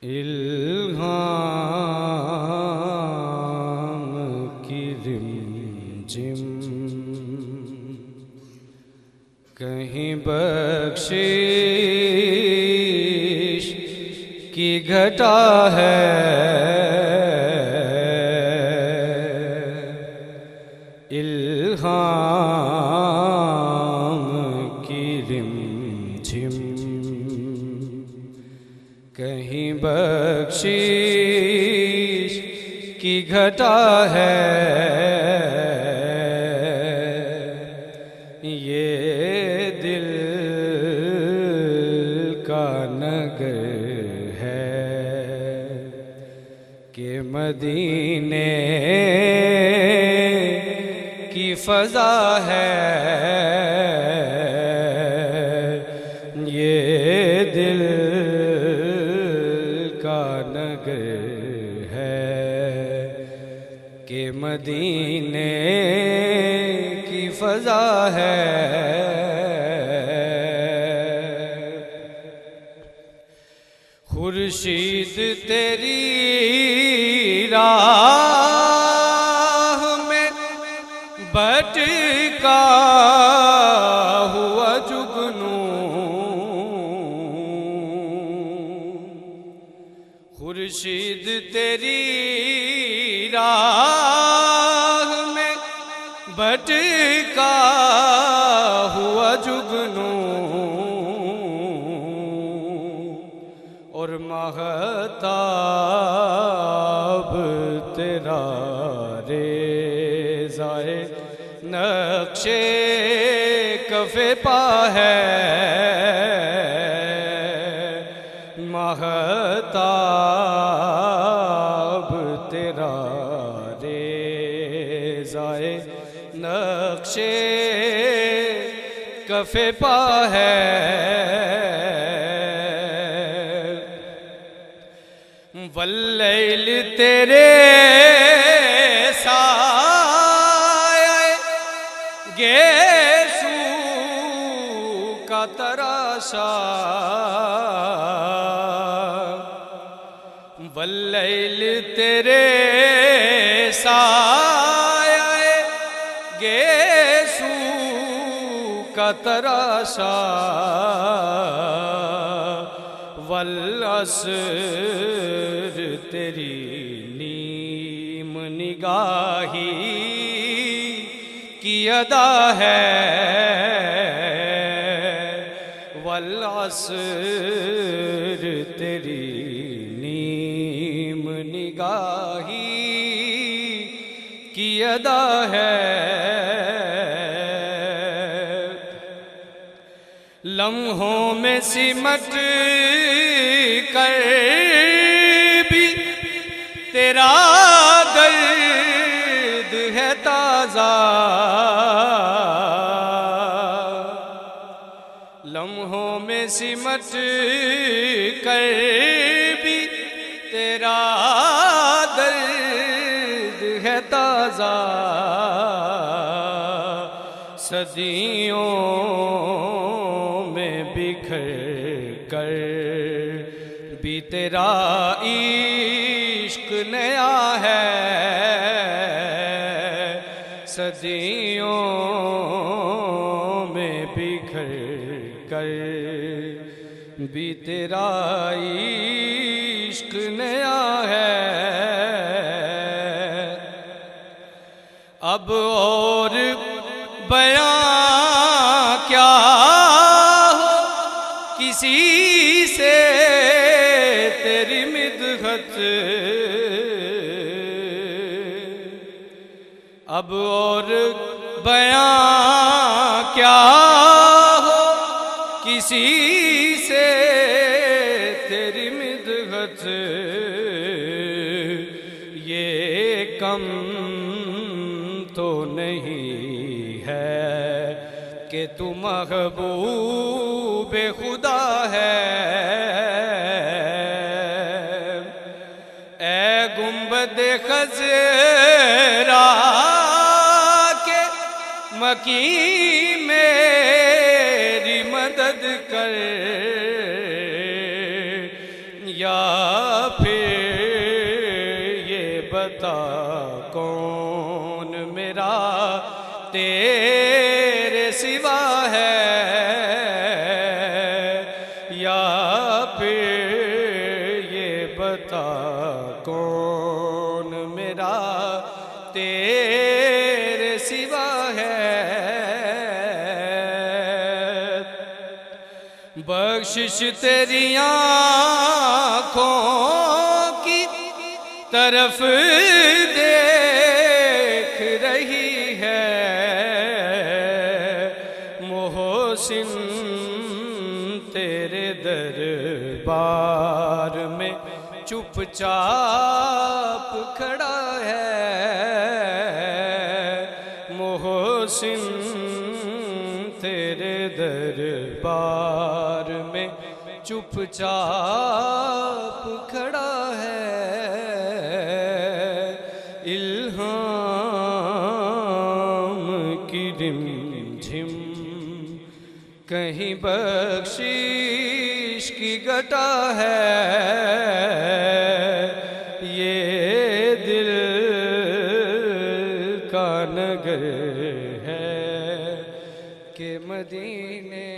इल्हाम की रिमझिम कहीं बख्शिश की घटा है, इल्हाम की रिमझिम कहीं बख्शिश की घटा है। ये दिल का नगर है कि मदीने की फ़ज़ा है। ये दिल का नगर है कि मदीने की फ़ज़ा है। खुर्शीद तेरी राह में भटका हुआ जुगनू, खुर्शीद तेरी राह में भटका हुआ जुगनू और महताब तेरा रेज़ाए नक्शे कफ़े पा है। महताब तेरा रेज़ाए नक्शे कफ़े पा है। वल्लैल तेरे साए गेसू का तराशा, वल्लैल तेरे साए गेसू का तराशा, वल्अस्र तेरी नीम निगाही की अदा है। वल्अस्र तेरी नीम निगाही की अदा है। लम्हों में सिमट कर भी तेरा दर्द है ताज़ा, लम्हों में सिमट कर भी तेरा दर्द है ताज़ा। सदियों में बिखर कर भी तेरा इश्क नया है। सदियों में बिखर कर भी तेरा इश्क नया है। अब और बयां क्या हो किसी से तेरी मिदहत, अब और बयां क्या हो किसी से तेरी मिदहत। ये कम तो नहीं है कि तू महबूब खुदा है। ए गुंबद खज़रा के मकी मेरी मदद कर या फिर ये बता कौन मेरा तेरे सिवा है, या फिर ये बता कौन मेरा तेरे सिवा है। बख्शिश तेरी आँखों की तरफ देख रही है, मोहसिन तेरे दरबार में चुपचाप खड़ा है, मोहसिन तेरे दरबार में चुपचाप खड़ा है। इल्हाम की रिमझिम कहीं बख्शिश की घटा है, ये दिल का नगर है कि मदीने